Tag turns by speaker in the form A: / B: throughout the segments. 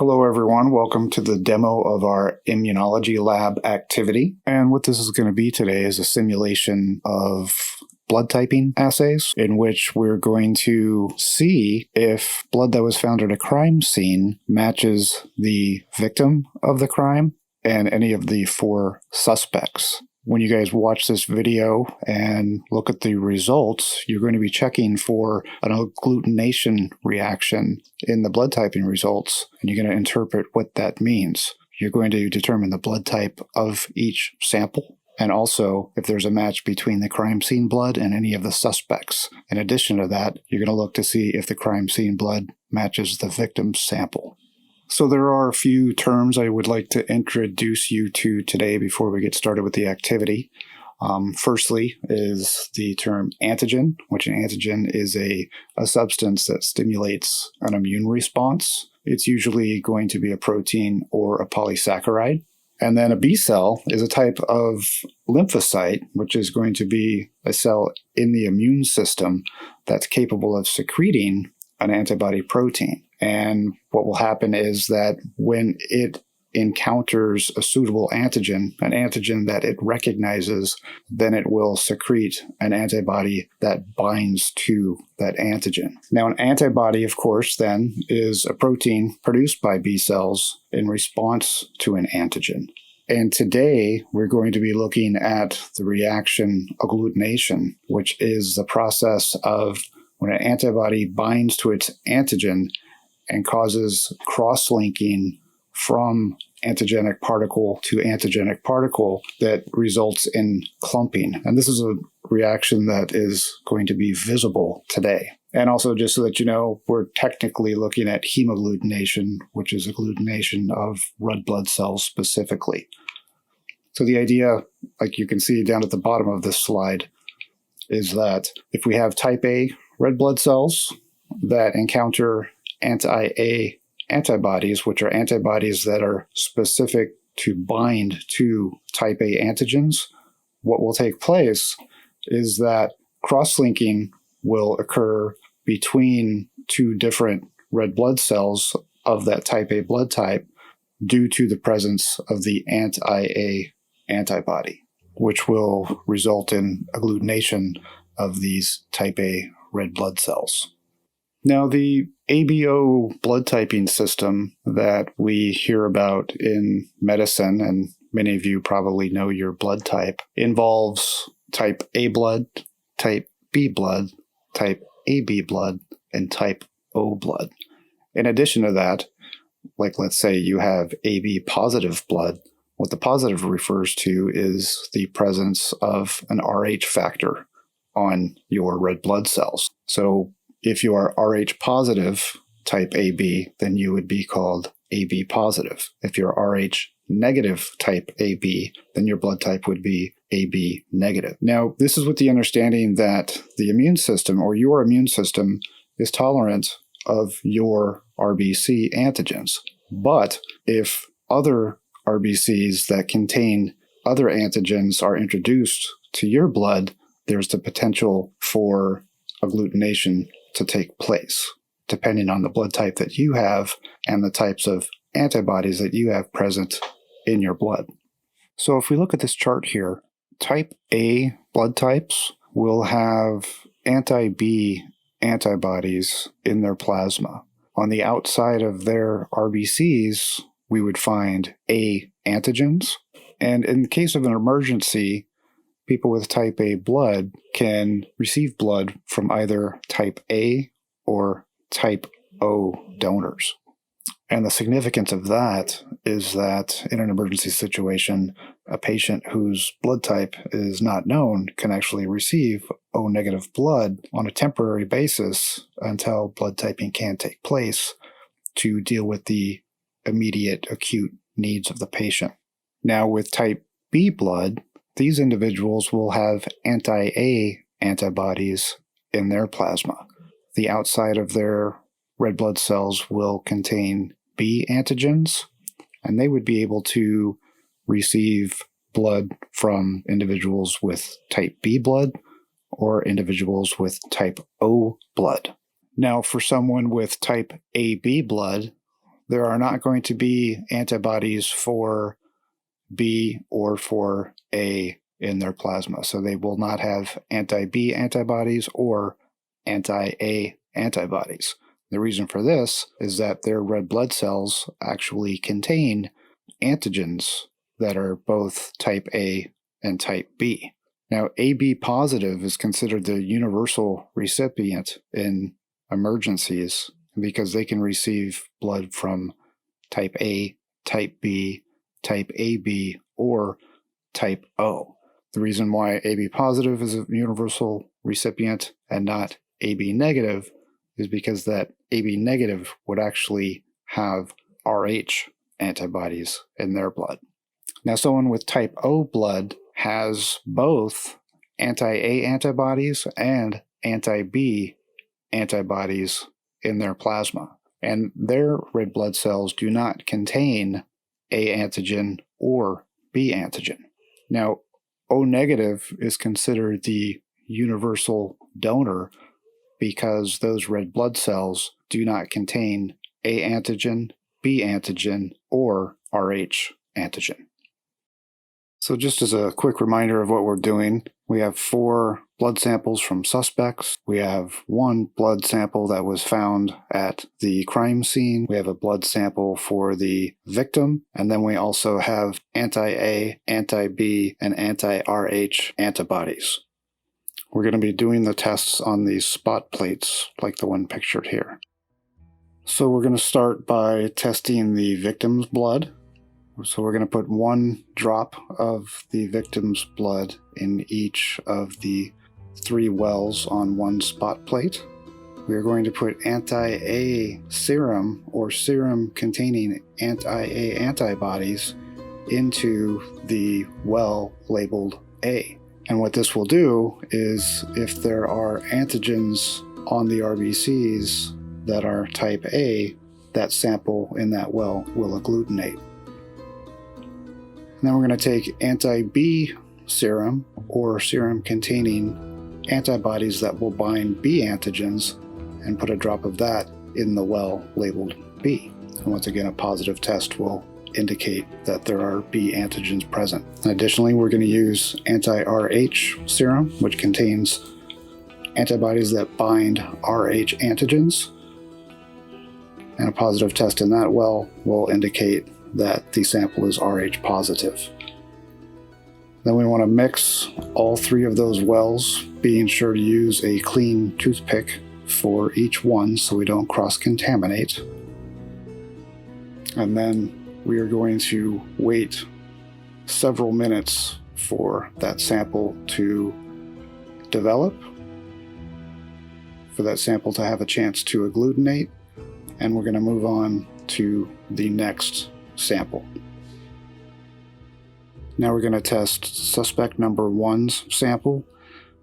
A: Hello everyone, welcome to the demo of our Immunology Lab Activity. And what this is going to be today is a simulation of blood typing assays in which we're going to see if blood that was found at a crime scene matches the victim of the crime and any of the 4 suspects. When you guys watch this video and look at the results, you're going to be checking for an agglutination reaction in the blood typing results, and you're going to interpret what that means. You're going to determine the blood type of each sample, and also if there's a match between the crime scene blood and any of the suspects. In addition to that, you're going to look to see if the crime scene blood matches the victim's sample. So there are a few terms I would like to introduce you to today before we get started with the activity. Firstly is the term antigen, which an antigen is a substance that stimulates an immune response. It's usually going to be a protein or a polysaccharide. And then a B cell is a type of lymphocyte, which is going to be a cell in the immune system that's capable of secreting an antibody protein. And what will happen is that when it encounters a suitable antigen, an antigen that it recognizes, then it will secrete an antibody that binds to that antigen. Now, an antibody, of course, then is a protein produced by B cells in response to an antigen. And today, we're going to be looking at the reaction agglutination, which is the process of when an antibody binds to its antigen and causes cross-linking from antigenic particle to antigenic particle that results in clumping. And this is a reaction that is going to be visible today. And also, just so that you know, we're technically looking at hemagglutination, which is agglutination of red blood cells specifically. So the idea, like you can see down at the bottom of this slide, is that if we have type A red blood cells that encounter anti-A antibodies, which are antibodies that are specific to bind to type A antigens, what will take place is that cross-linking will occur between 2 different red blood cells of that type A blood type due to the presence of the anti-A antibody, which will result in agglutination of these type A red blood cells. Now, the ABO blood typing system that we hear about in medicine, and many of you probably know your blood type, involves type A blood, type B blood, type AB blood, and type O blood. In addition to that, like let's say you have AB positive blood, what the positive refers to is the presence of an Rh factor on your red blood cells. So if you are Rh positive type AB, then you would be called AB positive. If you're Rh negative type AB, then your blood type would be AB negative. Now, this is with the understanding that the immune system, or your immune system, is tolerant of your RBC antigens. But if other RBCs that contain other antigens are introduced to your blood, there's the potential for agglutination to take place, depending on the blood type that you have and the types of antibodies that you have present in your blood. So if we look at this chart here, type A blood types will have anti-B antibodies in their plasma. On the outside of their RBCs, we would find A antigens. And in the case of an emergency, people with type A blood can receive blood from either type A or type O donors. And the significance of that is that in an emergency situation, a patient whose blood type is not known can actually receive O negative blood on a temporary basis until blood typing can take place to deal with the immediate acute needs of the patient. Now, with type B blood, these individuals will have anti-A antibodies in their plasma. The outside of their red blood cells will contain B antigens, and they would be able to receive blood from individuals with type B blood or individuals with type O blood. Now, for someone with type AB blood, there are not going to be antibodies for B or for A in their plasma. So they will not have anti-B antibodies or anti-A antibodies. The reason for this is that their red blood cells actually contain antigens that are both type A and type B. Now, AB positive is considered the universal recipient in emergencies because they can receive blood from type A, type B, type AB, or type O. The reason why AB positive is a universal recipient and not AB negative is because that AB negative would actually have Rh antibodies in their blood. Now, someone with type O blood has both anti-A antibodies and anti-B antibodies in their plasma, and their red blood cells do not contain A antigen or B antigen. Now, O negative is considered the universal donor because those red blood cells do not contain A antigen, B antigen, or Rh antigen. So just as a quick reminder of what we're doing, we have 4 blood samples from suspects. We have 1 blood sample that was found at the crime scene. We have a blood sample for the victim. And then we also have anti-A, anti-B, and anti-Rh antibodies. We're going to be doing the tests on these spot plates like the one pictured here. So we're going to start by testing the victim's blood. So we're going to put 1 drop of the victim's blood in each of the 3 wells on 1 spot plate. We are going to put anti-A serum or serum containing anti-A antibodies into the well labeled A. And what this will do is if there are antigens on the RBCs that are type A, that sample in that well will agglutinate. Then we're going to take anti-B serum or serum containing antibodies that will bind B antigens and put a drop of that in the well labeled B. And once again, a positive test will indicate that there are B antigens present. And additionally, we're going to use anti-Rh serum, which contains antibodies that bind Rh antigens. And a positive test in that well will indicate that the sample is Rh positive. Then we want to mix all 3 of those wells, being sure to use a clean toothpick for each one so we don't cross-contaminate. And then we are going to wait several minutes for that sample to develop, for that sample to have a chance to agglutinate, and we're going to move on to the next sample. Now we're going to test suspect number 1's sample.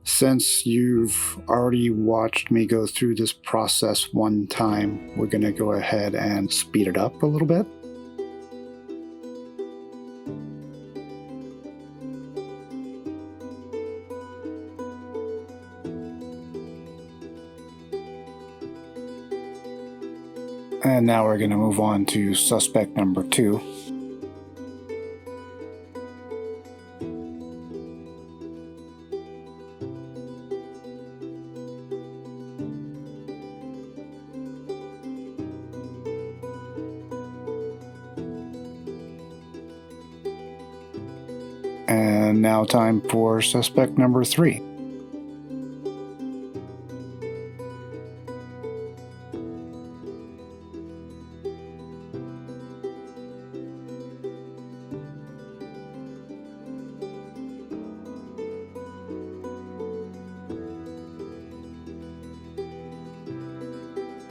A: Since you've already watched me go through this process 1 time, we're going to go ahead and speed it up a little bit. And now we're going to move on to suspect number 2. And now time for suspect number 3.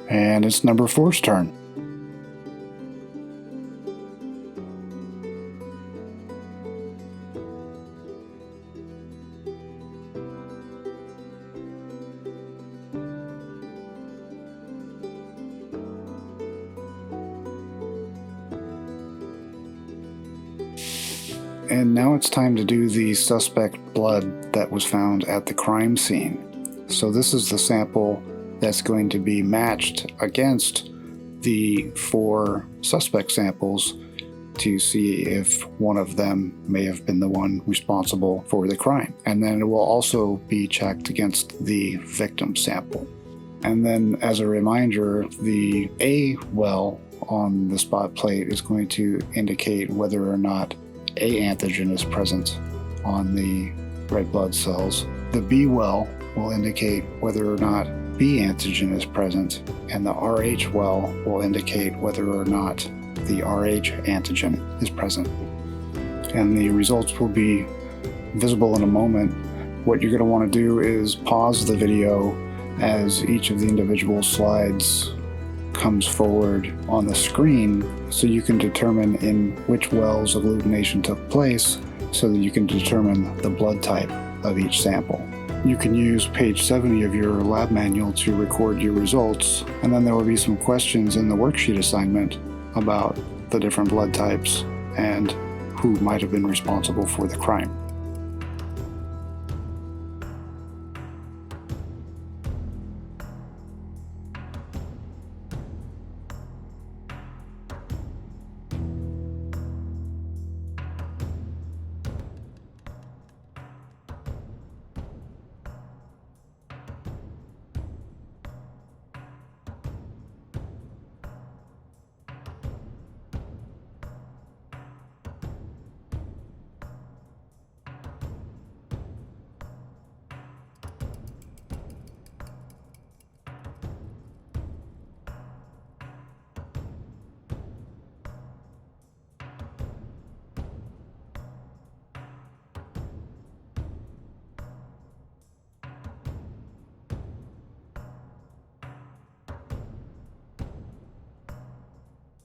A: And it's number 4's turn. And now it's time to do the suspect blood that was found at the crime scene. So this is the sample that's going to be matched against the 4 suspect samples to see if one of them may have been the one responsible for the crime. And then it will also be checked against the victim sample. And then, as a reminder, the A well on the spot plate is going to indicate whether or not A antigen is present on the red blood cells. The B well will indicate whether or not B antigen is present, and the RH well will indicate whether or not the RH antigen is present. And the results will be visible in a moment. What you're going to want to do is pause the video as each of the individual slides comes forward on the screen so you can determine in which wells agglutination took place so that you can determine the blood type of each sample. You can use page 70 of your lab manual to record your results, and then there will be some questions in the worksheet assignment about the different blood types and who might have been responsible for the crime.